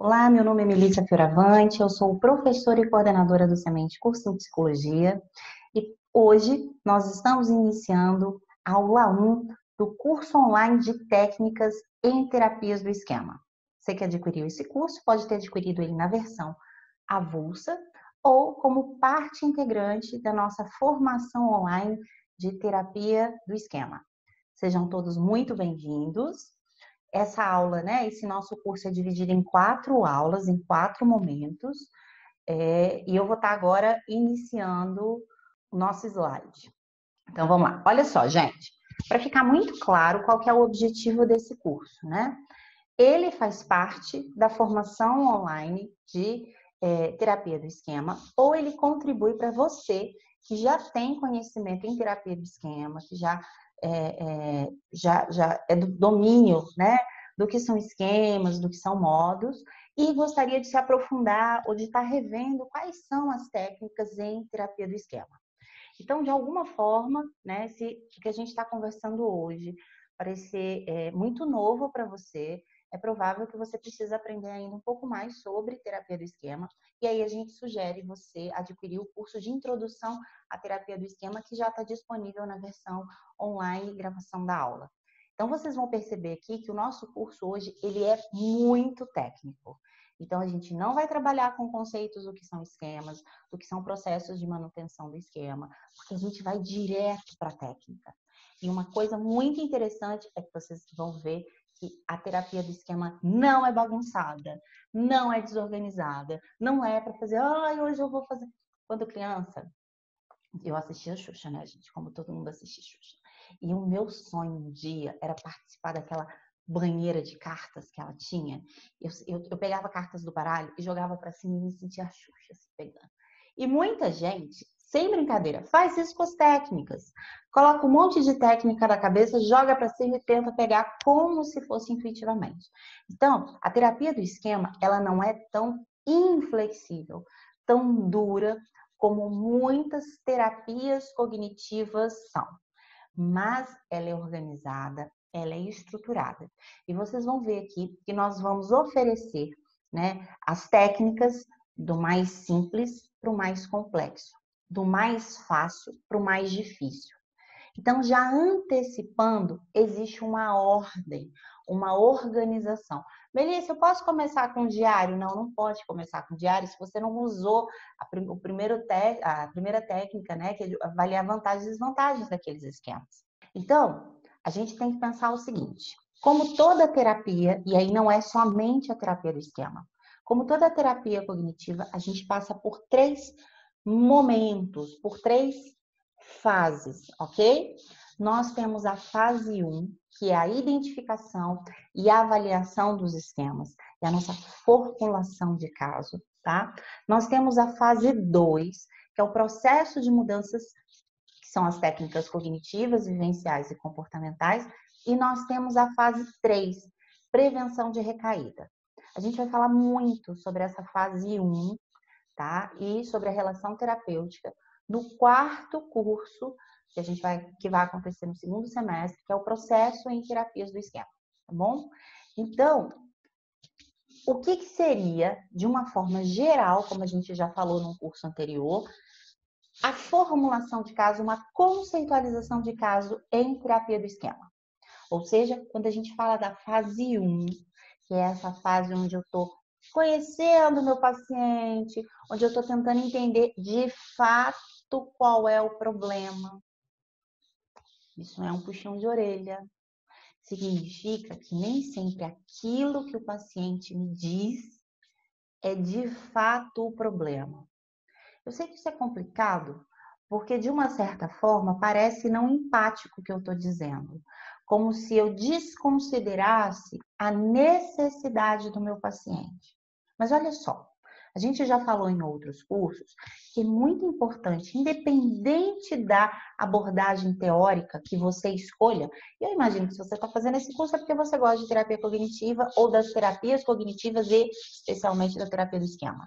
Olá, meu nome é Melissa Fioravante, eu sou professora e coordenadora do Semente Curso em Psicologia e hoje nós estamos iniciando a aula 1 do curso online de técnicas em terapias do esquema. Você que adquiriu esse curso pode ter adquirido ele na versão avulsa ou como parte integrante da nossa formação online de terapia do esquema. Sejam todos muito bem-vindos. Essa aula, né? Esse nosso curso é dividido em 4 aulas, em 4 momentos. E eu vou estar agora iniciando o nosso slide. Então, vamos lá. Olha só, gente. Para ficar muito claro qual que é o objetivo desse curso, né? Ele faz parte da formação online de terapia do esquema, ou ele contribui para você que já tem conhecimento em terapia do esquema, que já é do domínio, né, do que são esquemas, do que são modos, e gostaria de se aprofundar ou de estar revendo quais são as técnicas em terapia do esquema. Então, de alguma forma, né, se o que a gente está conversando hoje parecer muito novo para você, é provável que você precise aprender ainda um pouco mais sobre terapia do esquema. E aí a gente sugere você adquirir o curso de introdução à terapia do esquema, que já está disponível na versão online e gravação da aula. Então, vocês vão perceber aqui que o nosso curso hoje, ele é muito técnico. Então, a gente não vai trabalhar com conceitos do que são esquemas, do que são processos de manutenção do esquema, porque a gente vai direto para a técnica. E uma coisa muito interessante é que vocês vão ver que a terapia do esquema não é bagunçada, não é desorganizada, não é para fazer, hoje eu vou fazer. Quando criança, eu assistia a Xuxa, né, gente? Como todo mundo assiste Xuxa. E o meu sonho um dia era participar daquela banheira de cartas que ela tinha. Eu pegava cartas do baralho e jogava para cima e me sentia a Xuxa se pegando. E muita gente, sem brincadeira, faz isso com as técnicas. Coloca um monte de técnica na cabeça, joga para cima e tenta pegar como se fosse intuitivamente. Então, a terapia do esquema, ela não é tão inflexível, tão dura como muitas terapias cognitivas são. Mas ela é organizada, ela é estruturada. E vocês vão ver aqui que nós vamos oferecer, né, as técnicas do mais simples para o mais complexo, do mais fácil para o mais difícil. Então, já antecipando, existe uma ordem, uma organização. Melissa, eu posso começar com diário? Não, não pode começar com diário se você não usou a primeira técnica, né, que é avaliar vantagens e desvantagens daqueles esquemas. Então, a gente tem que pensar o seguinte, como toda terapia, e aí não é somente a terapia do esquema, como toda terapia cognitiva, a gente passa por 3 momentos, por 3 fases, ok? Nós temos a fase 1, que é a identificação e a avaliação dos esquemas, é a nossa formulação de caso, tá? Nós temos a fase 2, que é o processo de mudanças, que são as técnicas cognitivas, vivenciais e comportamentais, e nós temos a fase 3, prevenção de recaída. A gente vai falar muito sobre essa fase 1, tá? E sobre a relação terapêutica no 4º curso que vai acontecer no 2º semestre, que é o processo em terapias do esquema, tá bom? Então, o que seria, de uma forma geral, como a gente já falou no curso anterior, a formulação de caso, uma conceitualização de caso em terapia do esquema? Ou seja, quando a gente fala da fase 1, que é essa fase onde eu estou conhecendo o meu paciente, onde eu estou tentando entender de fato qual é o problema. Isso não é um puxão de orelha. Significa que nem sempre aquilo que o paciente me diz é de fato o problema. Eu sei que isso é complicado, porque de uma certa forma parece não empático o que eu estou dizendo. Como se eu desconsiderasse a necessidade do meu paciente. Mas olha só, a gente já falou em outros cursos que é muito importante, independente da abordagem teórica que você escolha, e eu imagino que se você está fazendo esse curso é porque você gosta de terapia cognitiva ou das terapias cognitivas e especialmente da terapia do esquema.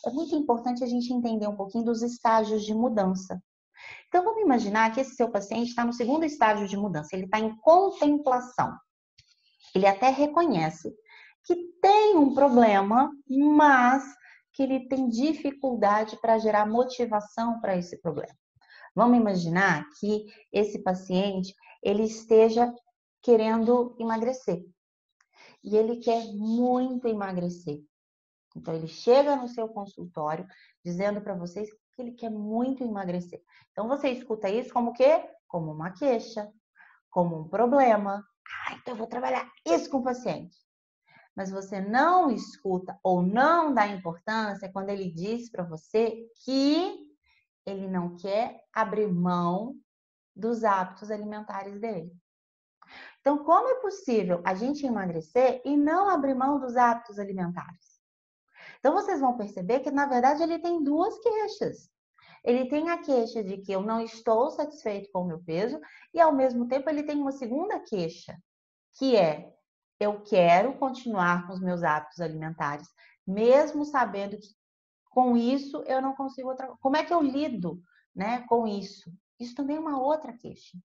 É muito importante a gente entender um pouquinho dos estágios de mudança. Então, vamos imaginar que esse seu paciente está no 2º estágio de mudança, ele está em contemplação. Ele até reconhece que tem um problema, mas que ele tem dificuldade para gerar motivação para esse problema. Vamos imaginar que esse paciente, ele esteja querendo emagrecer. E ele quer muito emagrecer. Então, ele chega no seu consultório dizendo para vocês que ele quer muito emagrecer. Então, você escuta isso como o quê? Como uma queixa, como um problema. Então eu vou trabalhar isso com o paciente. Mas você não escuta ou não dá importância quando ele diz para você que ele não quer abrir mão dos hábitos alimentares dele. Então, como é possível a gente emagrecer e não abrir mão dos hábitos alimentares? Então, vocês vão perceber que, na verdade, ele tem duas queixas. Ele tem a queixa de que eu não estou satisfeito com o meu peso e, ao mesmo tempo, ele tem uma segunda queixa, que é eu quero continuar com os meus hábitos alimentares, mesmo sabendo que com isso eu não consigo outra. Como é que eu lido, né, com isso? Isso também é uma outra queixa.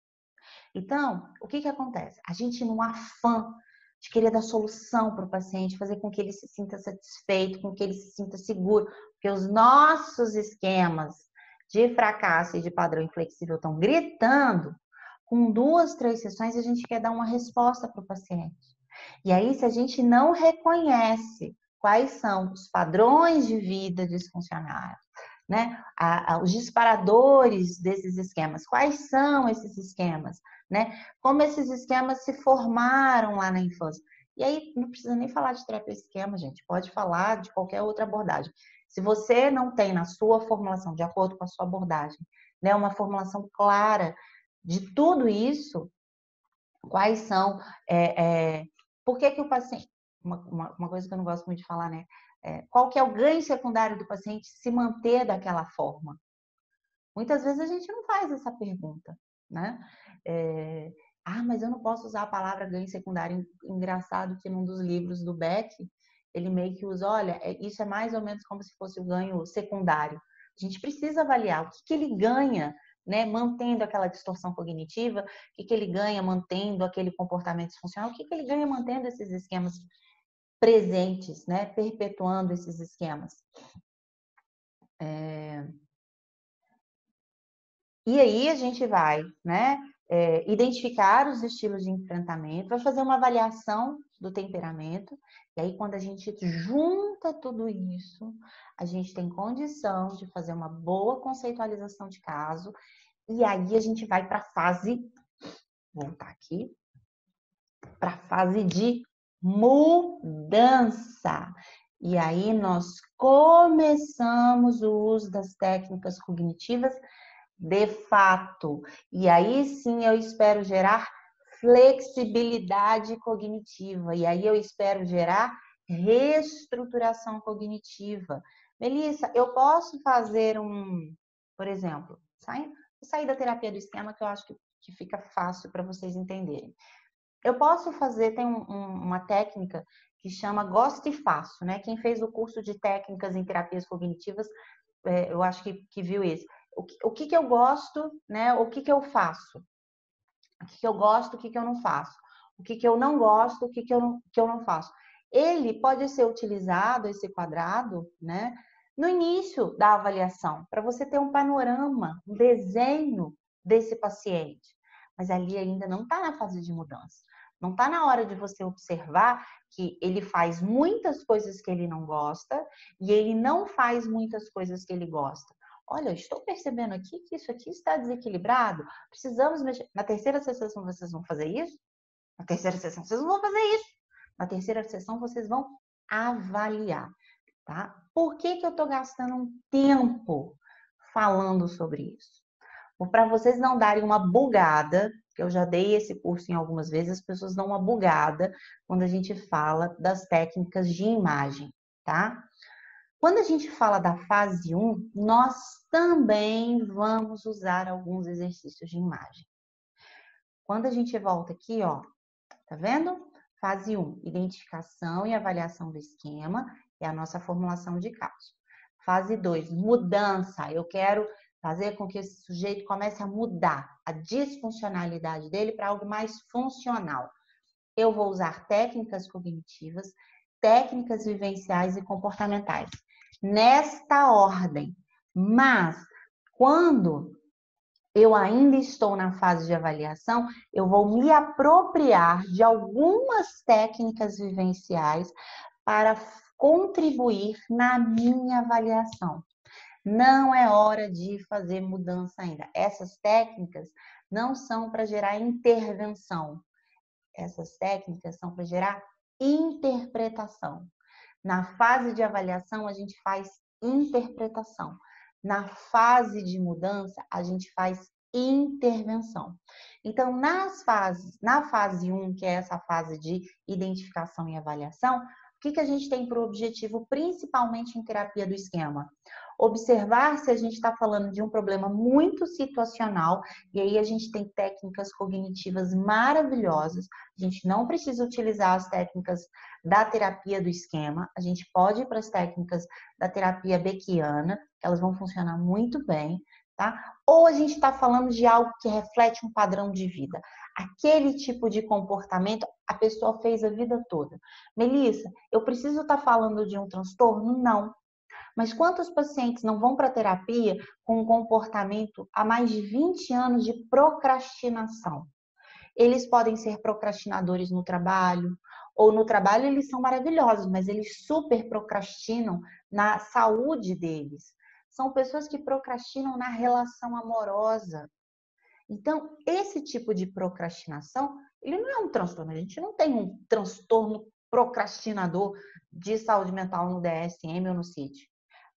Então, o que acontece? A gente, num afã de querer dar solução para o paciente, fazer com que ele se sinta satisfeito, com que ele se sinta seguro, porque os nossos esquemas de fracasso e de padrão inflexível estão gritando, com 2, 3 sessões a gente quer dar uma resposta para o paciente. E aí, se a gente não reconhece quais são os padrões de vida disfuncionais, né? Os disparadores desses esquemas, quais são esses esquemas, né? Como esses esquemas se formaram lá na infância. E aí, não precisa nem falar de terapia esquema, gente, pode falar de qualquer outra abordagem. Se você não tem na sua formulação, de acordo com a sua abordagem, né, uma formulação clara de tudo isso, quais são, por que o paciente, uma coisa que eu não gosto muito de falar, né? Qual que é o ganho secundário do paciente se manter daquela forma? Muitas vezes a gente não faz essa pergunta, né? Mas eu não posso usar a palavra ganho secundário. Engraçado que num dos livros do Beck, ele meio que usa, olha, isso é mais ou menos como se fosse o ganho secundário. A gente precisa avaliar o que ele ganha, né, mantendo aquela distorção cognitiva, o que ele ganha mantendo aquele comportamento disfuncional, o que ele ganha mantendo esses esquemas presentes, né, perpetuando esses esquemas. E aí a gente vai, né, identificar os estilos de enfrentamento, vai fazer uma avaliação do temperamento, e aí quando a gente junta tudo isso, a gente tem condição de fazer uma boa conceitualização de caso, e aí a gente vai para a fase, voltar aqui, para a fase de mudança. E aí nós começamos o uso das técnicas cognitivas de fato. E aí sim eu espero gerar flexibilidade cognitiva. E aí eu espero gerar reestruturação cognitiva. Melissa, eu posso fazer por exemplo, sair da terapia do esquema, que eu acho que fica fácil para vocês entenderem. Eu posso fazer, tem uma técnica que chama Gosto e Faço, né? Quem fez o curso de técnicas em terapias cognitivas, eu acho que viu isso. O que eu gosto, né? O que eu faço? O que eu gosto, o que eu não faço? O que eu não gosto, o que eu não faço? Ele pode ser utilizado, esse quadrado, né? No início da avaliação, para você ter um panorama, um desenho desse paciente. Mas ali ainda não está na fase de mudança. Não está na hora de você observar que ele faz muitas coisas que ele não gosta e ele não faz muitas coisas que ele gosta. Olha, estou percebendo aqui que isso aqui está desequilibrado. Precisamos mexer. Na terceira sessão vocês vão fazer isso? Na terceira sessão vocês não vão fazer isso. Na terceira sessão vocês vão avaliar, tá? Por que eu estou gastando um tempo falando sobre isso? Para vocês não darem uma bugada, que eu já dei esse curso em algumas vezes, as pessoas dão uma bugada quando a gente fala das técnicas de imagem, tá? Quando a gente fala da fase 1, nós também vamos usar alguns exercícios de imagem. Quando a gente volta aqui, ó, tá vendo? Fase 1, identificação e avaliação do esquema, é a nossa formulação de caso. Fase 2, mudança. Eu quero fazer com que esse sujeito comece a mudar a disfuncionalidade dele para algo mais funcional. Eu vou usar técnicas cognitivas técnicas vivenciais e comportamentais. Nesta ordem. Mas, quando eu ainda estou na fase de avaliação, eu vou me apropriar de algumas técnicas vivenciais para contribuir na minha avaliação. Não é hora de fazer mudança ainda. Essas técnicas não são para gerar intervenção. Essas técnicas são para gerar interpretação. Na fase de avaliação, a gente faz interpretação. Na fase de mudança, a gente faz intervenção. Então, na fase 1, que é essa fase de identificação e avaliação, o que a gente tem por objetivo, principalmente em terapia do esquema? Observar se a gente está falando de um problema muito situacional, e aí a gente tem técnicas cognitivas maravilhosas. A gente não precisa utilizar as técnicas da terapia do esquema, a gente pode ir para as técnicas da terapia beckiana, elas vão funcionar muito bem, tá? Ou a gente está falando de algo que reflete um padrão de vida. Aquele tipo de comportamento a pessoa fez a vida toda. Melissa, eu preciso estar falando de um transtorno? Não. Mas quantos pacientes não vão para a terapia com um comportamento há mais de 20 anos de procrastinação? Eles podem ser procrastinadores no trabalho, ou no trabalho eles são maravilhosos, mas eles super procrastinam na saúde deles. São pessoas que procrastinam na relação amorosa. Então, esse tipo de procrastinação, ele não é um transtorno. A gente não tem um transtorno procrastinador de saúde mental no DSM ou no CID.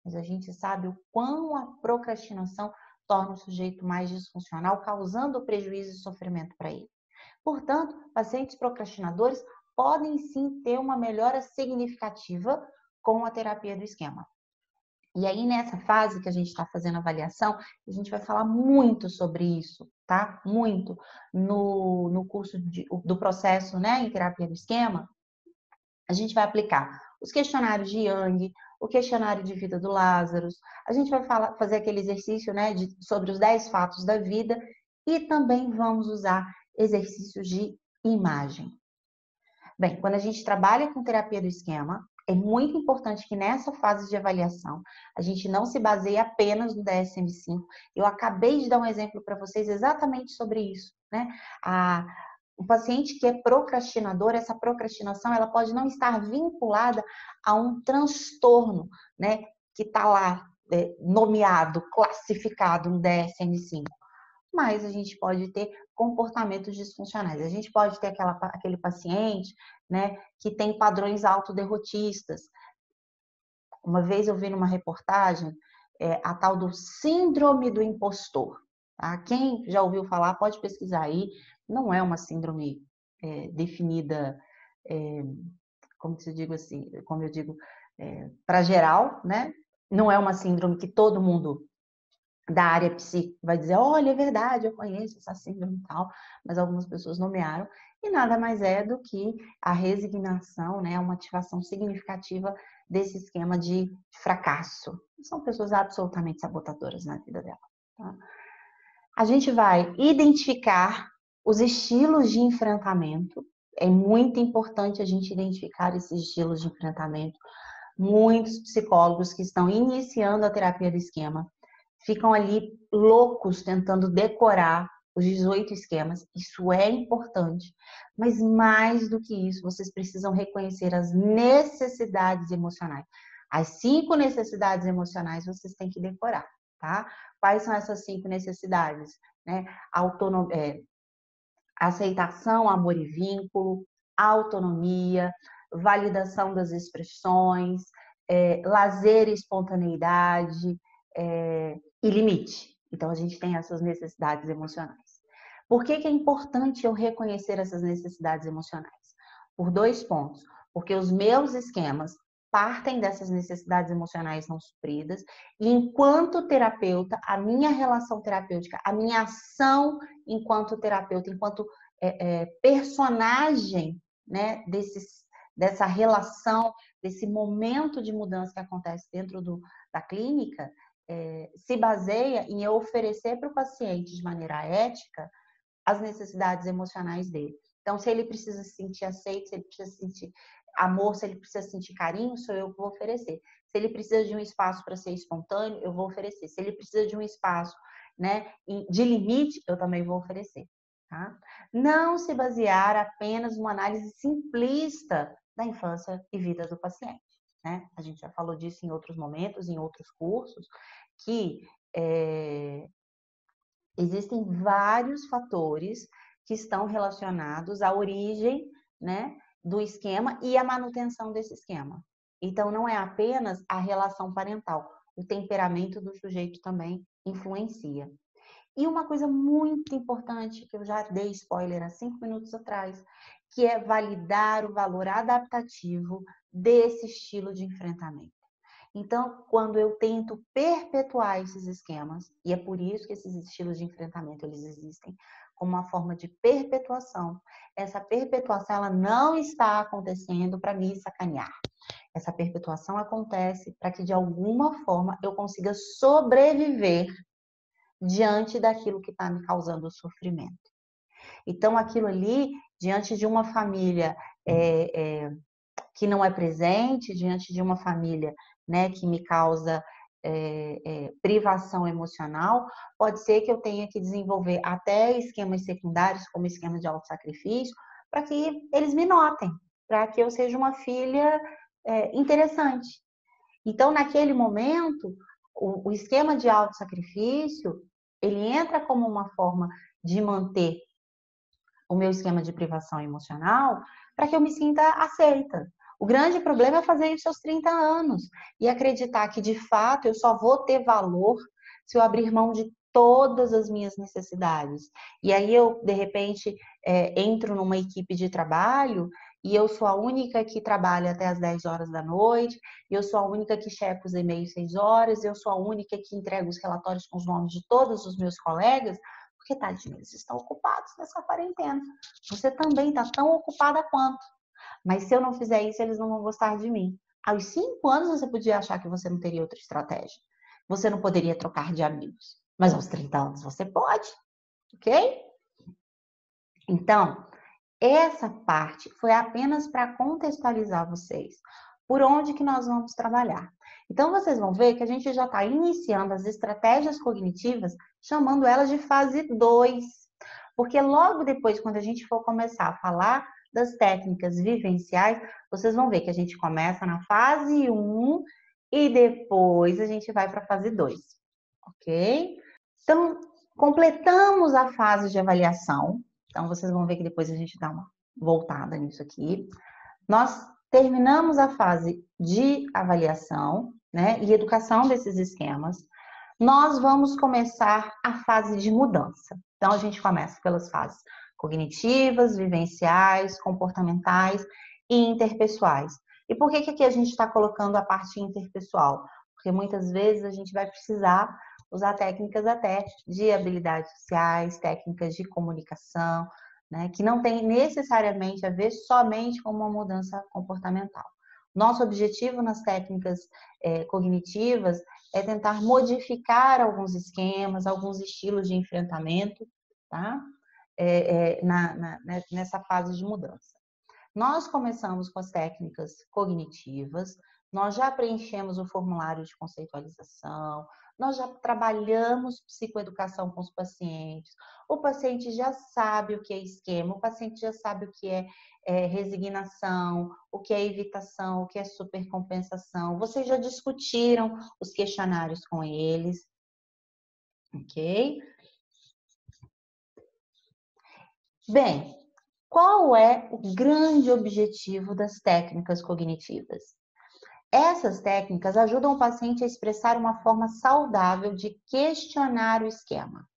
Mas a gente sabe o quão a procrastinação torna o sujeito mais disfuncional, causando prejuízo e sofrimento para ele. Portanto, pacientes procrastinadores podem sim ter uma melhora significativa com a terapia do esquema. E aí, nessa fase que a gente está fazendo avaliação, a gente vai falar muito sobre isso, tá? Muito no curso do processo, né, em terapia do esquema. A gente vai aplicar os questionários de Jung, o questionário de vida do Lázaro, a gente vai fazer aquele exercício, né, sobre os 10 fatos da vida e também vamos usar exercícios de imagem. Bem, quando a gente trabalha com terapia do esquema, é muito importante que nessa fase de avaliação a gente não se baseie apenas no DSM-5. Eu acabei de dar um exemplo para vocês exatamente sobre isso, né? O paciente que é procrastinador, essa procrastinação, ela pode não estar vinculada a um transtorno, né? Que está lá nomeado, classificado no DSM-5. Mas a gente pode ter comportamentos disfuncionais. A gente pode ter aquele paciente, né, que tem padrões autoderrotistas. Uma vez eu vi numa reportagem a tal do síndrome do impostor. Tá? Quem já ouviu falar pode pesquisar aí. Não é uma síndrome definida, como eu digo, para geral, né? Não é uma síndrome que todo mundo da área psíquica vai dizer, olha, é verdade, eu conheço essa síndrome e tal, mas algumas pessoas nomearam, e nada mais é do que a resignação, né, uma ativação significativa desse esquema de fracasso. São pessoas absolutamente sabotadoras na vida dela. Tá? A gente vai identificar os estilos de enfrentamento, é muito importante a gente identificar esses estilos de enfrentamento. Muitos psicólogos que estão iniciando a terapia do esquema ficam ali loucos tentando decorar os 18 esquemas. Isso é importante, mas mais do que isso, vocês precisam reconhecer as necessidades emocionais. As 5 necessidades emocionais vocês têm que decorar, tá? Quais são essas 5 necessidades? Né? Aceitação, amor e vínculo, autonomia, validação das expressões, lazer e espontaneidade, e limite. Então, a gente tem essas necessidades emocionais. Por que é importante eu reconhecer essas necessidades emocionais? Por 2 pontos. Porque os meus esquemas partem dessas necessidades emocionais não supridas e, enquanto terapeuta, a minha relação terapêutica, a minha ação enquanto terapeuta, enquanto personagem, né, dessa relação, desse momento de mudança que acontece dentro da clínica, se baseia em eu oferecer para o paciente de maneira ética as necessidades emocionais dele. Então, se ele precisa se sentir aceito, se ele precisa se sentir amor, se ele precisa sentir carinho, sou eu que vou oferecer. Se ele precisa de um espaço para ser espontâneo, eu vou oferecer. Se ele precisa de um espaço, né, de limite, eu também vou oferecer. Tá? Não se basear apenas numa análise simplista da infância e vida do paciente. Né? A gente já falou disso em outros momentos, em outros cursos, que existem vários fatores que estão relacionados à origem, né, do esquema e à manutenção desse esquema. Então, não é apenas a relação parental, o temperamento do sujeito também influencia. E uma coisa muito importante, que eu já dei spoiler há 5 minutos atrás, que é validar o valor adaptativo desse estilo de enfrentamento. Então, quando eu tento perpetuar esses esquemas, e é por isso que esses estilos de enfrentamento eles existem, como uma forma de perpetuação, essa perpetuação ela não está acontecendo para me sacanear. Essa perpetuação acontece para que, de alguma forma, eu consiga sobreviver diante daquilo que está me causando sofrimento. Então, aquilo ali, diante de uma família que não é presente, diante de uma família, né, que me causa privação emocional, pode ser que eu tenha que desenvolver até esquemas secundários, como esquema de autossacrifício, para que eles me notem, para que eu seja uma filha interessante. Então, naquele momento, o esquema de autossacrifício, ele entra como uma forma de manter o meu esquema de privação emocional para que eu me sinta aceita. O grande problema é fazer isso aos 30 anos e acreditar que, de fato, eu só vou ter valor se eu abrir mão de todas as minhas necessidades. E aí eu, de repente, entro numa equipe de trabalho e eu sou a única que trabalha até as 10 horas da noite, eu sou a única que checa os e-mails 6 horas, eu sou a única que entrega os relatórios com os nomes de todos os meus colegas, porque, tadinho, eles estão ocupados nessa quarentena. Você também está tão ocupada quanto. Mas se eu não fizer isso, eles não vão gostar de mim. Aos 5 anos, você podia achar que você não teria outra estratégia. Você não poderia trocar de amigos. Mas aos 30 anos, você pode. Ok? Então, essa parte foi apenas para contextualizar vocês por onde que nós vamos trabalhar. Então, vocês vão ver que a gente já está iniciando as estratégias cognitivas, chamando elas de fase 2. Porque logo depois, quando a gente for começar a falar das técnicas vivenciais, vocês vão ver que a gente começa na fase 1 e depois a gente vai para a fase 2. Ok? Então, completamos a fase de avaliação. Então, vocês vão ver que depois a gente dá uma voltada nisso aqui. Nós terminamos a fase de avaliação, né, e educação desses esquemas. Nós vamos começar a fase de mudança. Então, a gente começa pelas fases cognitivas, vivenciais, comportamentais e interpessoais. E por que aqui a gente está colocando a parte interpessoal? Porque muitas vezes a gente vai precisar usar técnicas até de habilidades sociais, técnicas de comunicação, né, que não tem necessariamente a ver somente com uma mudança comportamental. Nosso objetivo nas técnicas cognitivas é tentar modificar alguns esquemas, alguns estilos de enfrentamento, tá? Nessa fase de mudança. Nós começamos com as técnicas cognitivas, nós já preenchemos o formulário de conceitualização, nós já trabalhamos psicoeducação com os pacientes, o paciente já sabe o que é esquema, o paciente já sabe o que é resignação, o que é evitação, o que é supercompensação. Vocês já discutiram os questionários com eles, ok? Bem, qual é o grande objetivo das técnicas cognitivas? Essas técnicas ajudam o paciente a expressar uma forma saudável de questionar o esquema.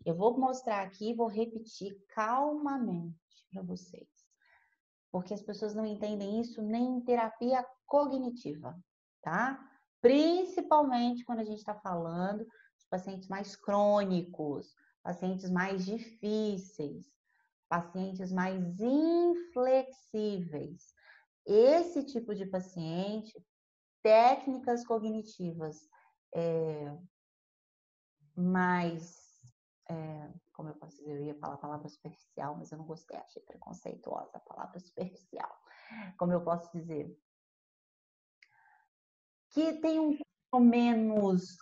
Eu vou mostrar aqui e vou repetir calmamente para vocês, porque as pessoas não entendem isso nem em terapia cognitiva, tá? Principalmente quando a gente está falando de pacientes mais crônicos, pacientes mais difíceis, pacientes mais inflexíveis. Esse tipo de paciente, técnicas cognitivas mais como eu posso dizer, eu ia falar a palavra superficial, mas eu não gostei, achei preconceituosa a palavra superficial. Como eu posso dizer? Que tem um menos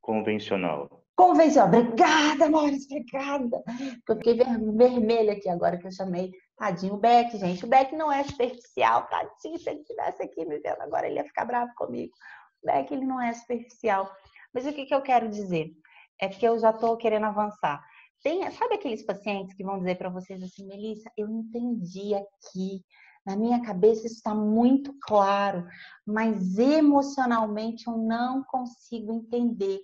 convencional. Convencional. Obrigada, Maurício, obrigada. Eu fiquei vermelha aqui agora que eu chamei. Tadinho, o Beck, gente. O Beck não é superficial, tadinho. Se ele estivesse aqui me vendo agora, ele ia ficar bravo comigo. O Beck, ele não é superficial. Mas o que eu quero dizer? É que eu já estou querendo avançar. Sabe aqueles pacientes que vão dizer para vocês assim, Melissa, eu entendi aqui. Na minha cabeça isso está muito claro, mas emocionalmente eu não consigo entender.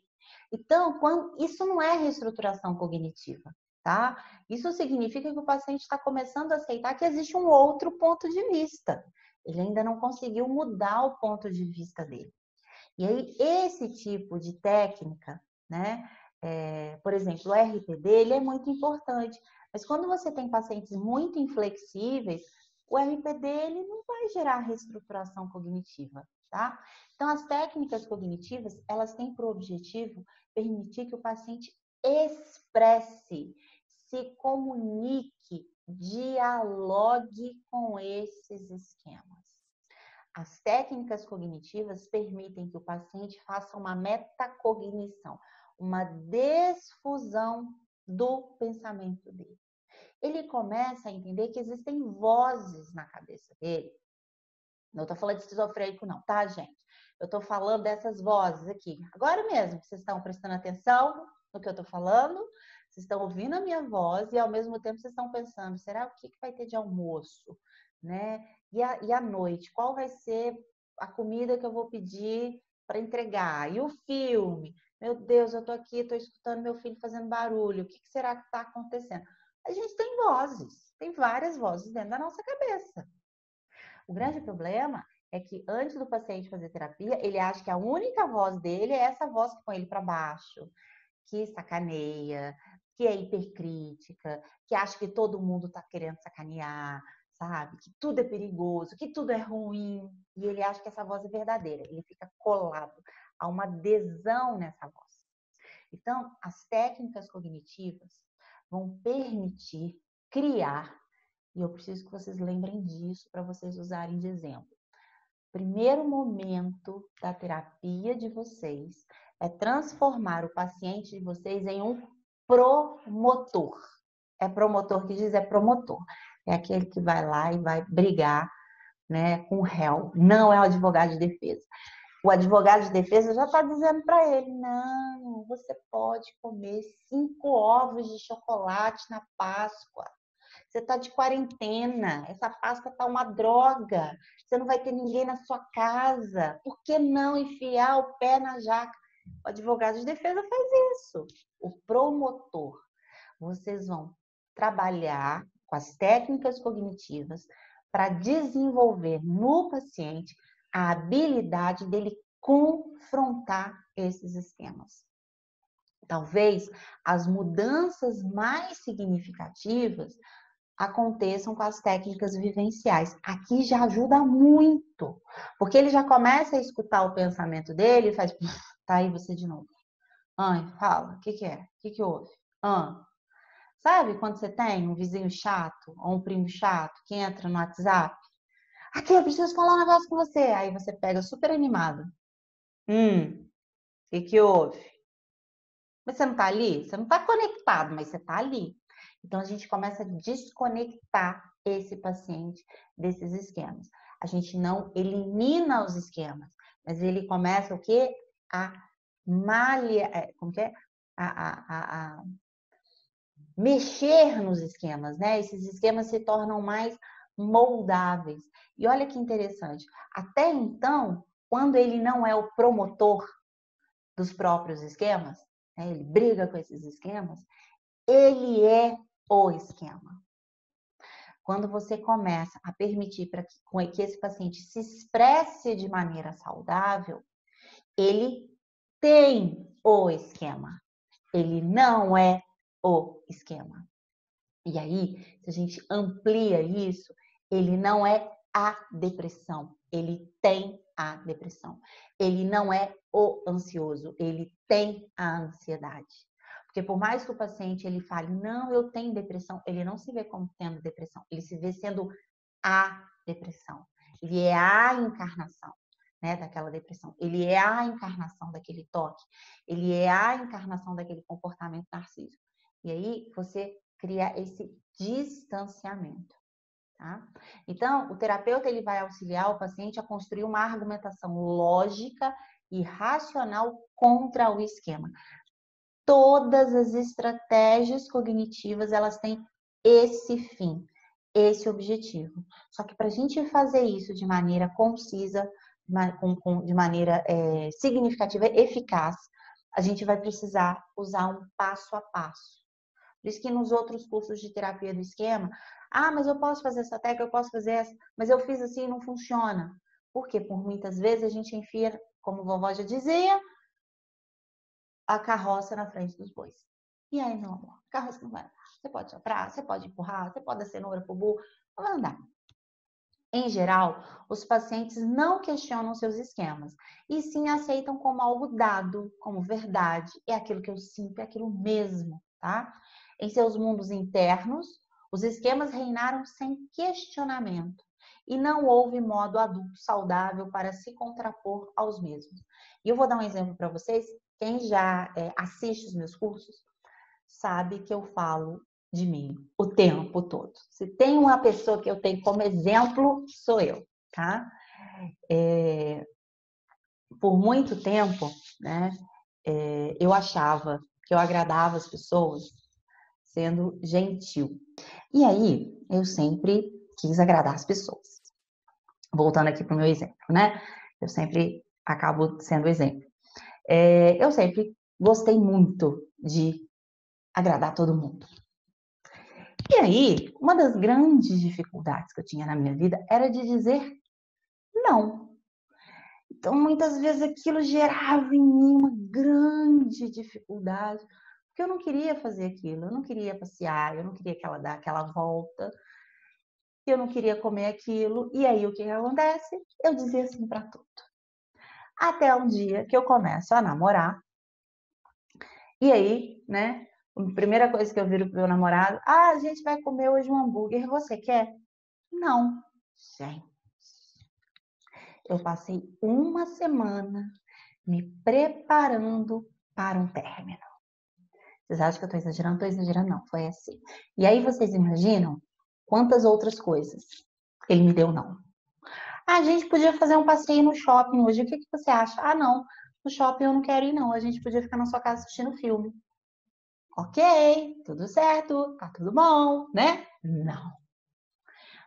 Então, isso não é reestruturação cognitiva, tá? Isso significa que o paciente está começando a aceitar que existe um outro ponto de vista. Ele ainda não conseguiu mudar o ponto de vista dele. E aí, esse tipo de técnica, né? Por exemplo, o RPD, ele é muito importante. Mas quando você tem pacientes muito inflexíveis, o RPD, ele não vai gerar reestruturação cognitiva, tá? Então, as técnicas cognitivas, elas têm por objetivo permitir que o paciente expresse, se comunique, dialogue com esses esquemas. As técnicas cognitivas permitem que o paciente faça uma metacognição, uma desfusão do pensamento dele. Ele começa a entender que existem vozes na cabeça dele. Não estou falando de esquizofrênico não, tá, gente? Eu estou falando dessas vozes aqui. Agora mesmo, vocês estão prestando atenção no que eu estou falando? Vocês estão ouvindo a minha voz e, ao mesmo tempo, vocês estão pensando, será o que vai ter de almoço? Né? E à noite, qual vai ser a comida que eu vou pedir para entregar? E o filme? Meu Deus, eu estou aqui, estou escutando meu filho fazendo barulho. O que será que está acontecendo? A gente tem vozes, tem várias vozes dentro da nossa cabeça. O grande problema é que antes do paciente fazer terapia, ele acha que a única voz dele é essa voz que põe ele para baixo, que sacaneia, que é hipercrítica, que acha que todo mundo está querendo sacanear, sabe? Que tudo é perigoso, que tudo é ruim. E ele acha que essa voz é verdadeira. Ele fica colado a uma adesão nessa voz. Então, as técnicas cognitivas vão permitir criar, e eu preciso que vocês lembrem disso para vocês usarem de exemplo. Primeiro momento da terapia de vocês é transformar o paciente de vocês em um promotor. É promotor que diz, é promotor. É aquele que vai lá e vai brigar, né, com o réu. Não é o advogado de defesa. O advogado de defesa já está dizendo para ele, não, você pode comer 5 ovos de chocolate na Páscoa. Você está de quarentena, essa Páscoa está uma droga, você não vai ter ninguém na sua casa. Por que não enfiar o pé na jaca? O advogado de defesa faz isso. O promotor. Vocês vão trabalhar com as técnicas cognitivas para desenvolver no paciente a habilidade dele confrontar esses esquemas. Talvez as mudanças mais significativas aconteçam com as técnicas vivenciais. Aqui já ajuda muito, porque ele já começa a escutar o pensamento dele e faz, tá aí você de novo. Ai, fala, o que é? O que houve? Sabe quando você tem um vizinho chato ou um primo chato que entra no WhatsApp? Aqui, eu preciso falar um negócio com você. Aí você pega super animado. O que houve? Mas você não tá ali? Você não tá conectado, mas você tá ali. Então, a gente começa a desconectar esse paciente desses esquemas. A gente não elimina os esquemas, mas ele começa o quê? A como que é? A mexer nos esquemas, né? Esses esquemas se tornam mais moldáveis. E olha que interessante. Até então, quando ele não é o promotor dos próprios esquemas, né? Ele briga com esses esquemas, ele é o esquema. Quando você começa a permitir que esse paciente se expresse de maneira saudável, ele tem o esquema. Ele não é o esquema. E aí, se a gente amplia isso, ele não é a depressão, ele tem a depressão. Ele não é o ansioso, ele tem a ansiedade. Porque por mais que o paciente ele fale, não, eu tenho depressão, ele não se vê como tendo depressão, ele se vê sendo a depressão. Ele é a encarnação, né, daquela depressão. Ele é a encarnação daquele toque. Ele é a encarnação daquele comportamento narcísico. E aí você cria esse distanciamento. Tá? Então, o terapeuta ele vai auxiliar o paciente a construir uma argumentação lógica e racional contra o esquema. Todas as estratégias cognitivas, elas têm esse fim, esse objetivo. Só que para a gente fazer isso de maneira concisa, de maneira significativa, eficaz, a gente vai precisar usar um passo a passo. Por isso que nos outros cursos de terapia do esquema, mas eu posso fazer essa técnica, eu posso fazer essa, mas eu fiz assim e não funciona. Por quê? Por muitas vezes a gente enfia, como a vovó já dizia, a carroça na frente dos bois. E aí, meu amor, a carroça não vai andar. Você pode soprar, você pode empurrar, você pode dar cenoura pro burro, não vai andar. Em geral, os pacientes não questionam seus esquemas, e sim aceitam como algo dado, como verdade. É aquilo que eu sinto, é aquilo mesmo, tá? Em seus mundos internos, os esquemas reinaram sem questionamento, e não houve modo adulto saudável para se contrapor aos mesmos. E eu vou dar um exemplo para vocês. Quem já assiste os meus cursos sabe que eu falo de mim o tempo todo. Se tem uma pessoa que eu tenho como exemplo, sou eu, tá? Por muito tempo, né, eu achava que eu agradava as pessoas sendo gentil. E aí, eu sempre quis agradar as pessoas. Voltando aqui para o meu exemplo, né? Eu sempre acabo sendo exemplo. Eu sempre gostei muito de agradar todo mundo. E aí, uma das grandes dificuldades que eu tinha na minha vida era de dizer não. Então, muitas vezes aquilo gerava em mim uma grande dificuldade, porque eu não queria fazer aquilo, eu não queria passear, eu não queria que ela dar aquela volta, eu não queria comer aquilo. E aí, o que acontece? Eu dizia assim para tudo. Até um dia que eu começo a namorar, e aí, né, a primeira coisa que eu viro pro meu namorado, a gente vai comer hoje um hambúrguer, você quer? Não. Gente, eu passei uma semana me preparando para um término. Vocês acham que eu tô exagerando? Não tô exagerando, não. Foi assim. E aí vocês imaginam quantas outras coisas ele me deu não. A gente podia fazer um passeio no shopping hoje. O que você acha? Não. No shopping eu não quero ir, não. A gente podia ficar na sua casa assistindo filme. Ok, tudo certo, tá tudo bom, né? Não.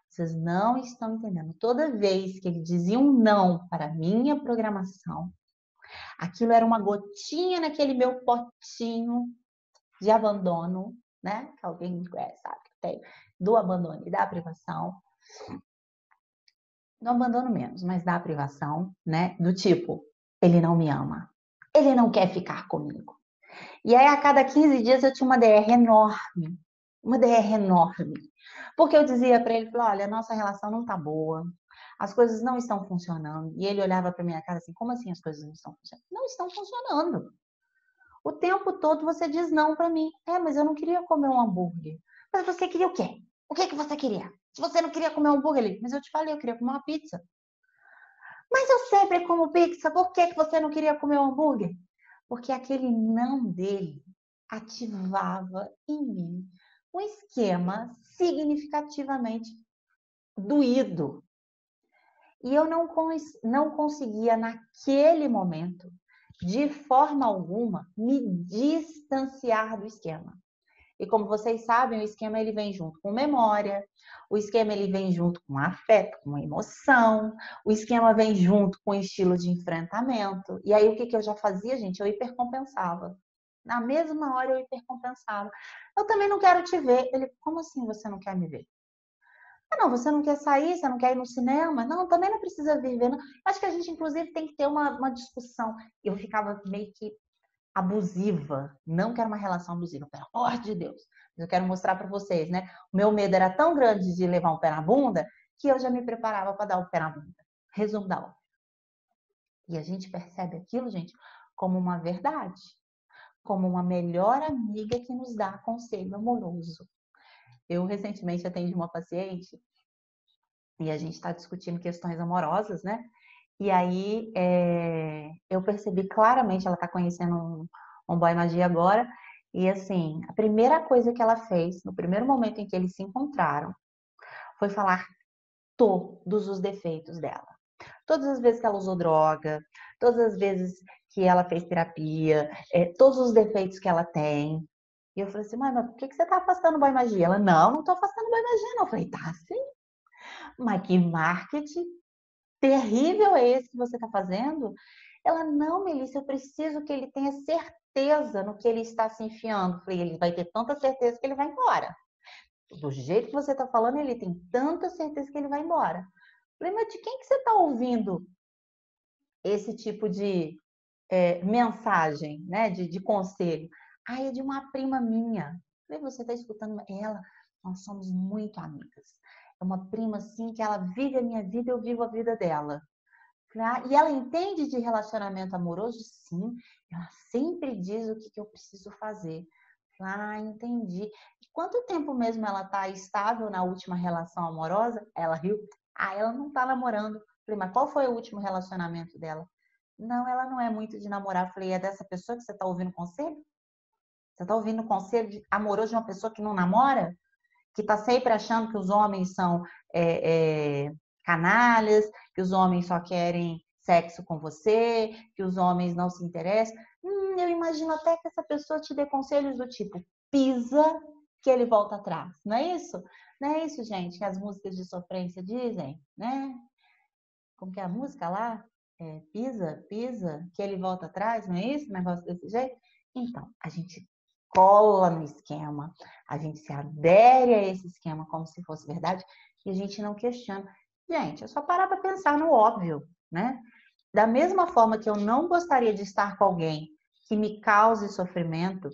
Vocês não estão entendendo. Toda vez que ele dizia um não para a minha programação, aquilo era uma gotinha naquele meu potinho de abandono, né? Que alguém conhece, sabe que tem, do abandono e da privação. Do abandono menos, mas da privação, né? Do tipo, ele não me ama. Ele não quer ficar comigo. E aí, a cada 15 dias, eu tinha uma DR enorme. Uma DR enorme. Porque eu dizia para ele, olha, a nossa relação não tá boa. As coisas não estão funcionando. E ele olhava para minha cara assim, como assim as coisas não estão funcionando? Não estão funcionando. O tempo todo você diz não para mim. Mas eu não queria comer um hambúrguer. Mas você queria o quê? O que você queria? Se você não queria comer um hambúrguer, mas eu te falei, eu queria comer uma pizza. Mas eu sempre como pizza, por que você não queria comer um hambúrguer? Porque aquele não dele ativava em mim um esquema significativamente doído. E eu não conseguia, naquele momento, de forma alguma, me distanciar do esquema. E como vocês sabem, o esquema ele vem junto com memória, o esquema ele vem junto com afeto, com emoção, o esquema vem junto com estilo de enfrentamento. E aí o que eu já fazia, gente? Eu hipercompensava. Na mesma hora eu hipercompensava. Eu também não quero te ver. Ele, como assim você não quer me ver? Não, você não quer sair, você não quer ir no cinema? Não, também não precisa vir ver. Não. Acho que a gente, inclusive, tem que ter uma discussão. Eu ficava meio que abusiva. Não quero uma relação abusiva, pelo amor de Deus. Eu quero mostrar para vocês, né? O meu medo era tão grande de levar um pé na bunda que eu já me preparava para dar o pé na bunda. Resumo da obra. E a gente percebe aquilo, gente, como uma verdade. como uma melhor amiga que nos dá conselho amoroso. Eu recentemente atendi uma paciente e a gente está discutindo questões amorosas, né? E aí eu percebi claramente, ela está conhecendo um boy magia agora, e assim, a primeira coisa que ela fez, no primeiro momento em que eles se encontraram, foi falar todos os defeitos dela. Todas as vezes que ela usou droga, todas as vezes que ela fez terapia, todos os defeitos que ela tem. E eu falei assim, mas por que você tá afastando o boy magia? Ela, não tô afastando o boy magia, não. Eu falei, tá sim. Mas que marketing terrível é esse que você está fazendo? Ela, não, Melissa, eu preciso que ele tenha certeza no que ele está se enfiando. Eu falei, ele vai ter tanta certeza que ele vai embora. Do jeito que você está falando, ele tem tanta certeza que ele vai embora. Eu falei, mas de quem que você está ouvindo esse tipo de mensagem, né? De conselho? Ah, é de uma prima minha. Eu falei, você está escutando ela? Nós somos muito amigas. É uma prima, assim, que ela vive a minha vida, eu vivo a vida dela. E ela entende de relacionamento amoroso? Sim. Ela sempre diz o que eu preciso fazer. Entendi. E quanto tempo mesmo ela está estável na última relação amorosa? Ela riu. Ela não está namorando. Falei, mas qual foi o último relacionamento dela? Não, ela não é muito de namorar. Falei, é dessa pessoa que você está ouvindo conselho? Você está ouvindo conselho amoroso de uma pessoa que não namora? Que está sempre achando que os homens são canalhas, que os homens só querem sexo com você, que os homens não se interessam. Eu imagino até que essa pessoa te dê conselhos do tipo, pisa que ele volta atrás. Não é isso? Não é isso, gente, que as músicas de sofrência dizem, né? Como que é a música lá? Pisa, pisa, que ele volta atrás, não é isso? Um negócio desse jeito? Então, a gente cola no esquema, a gente se adere a esse esquema como se fosse verdade e a gente não questiona. Gente, é só parar para pensar no óbvio, né? Da mesma forma que eu não gostaria de estar com alguém que me cause sofrimento,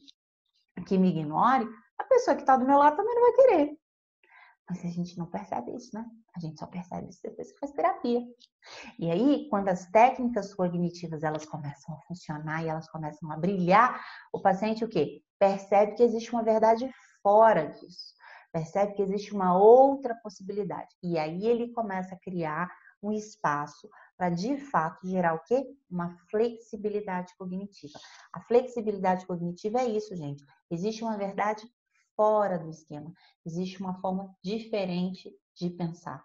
que me ignore, a pessoa que está do meu lado também não vai querer. Mas a gente não percebe isso, né? A gente só percebe isso depois que faz terapia. E aí, quando as técnicas cognitivas elas começam a funcionar e elas começam a brilhar, o paciente o quê? Percebe que existe uma verdade fora disso. Percebe que existe uma outra possibilidade. E aí ele começa a criar um espaço para, de fato, gerar o quê? Uma flexibilidade cognitiva. A flexibilidade cognitiva é isso, gente. Existe uma verdade fora do esquema. Existe uma forma diferente de pensar.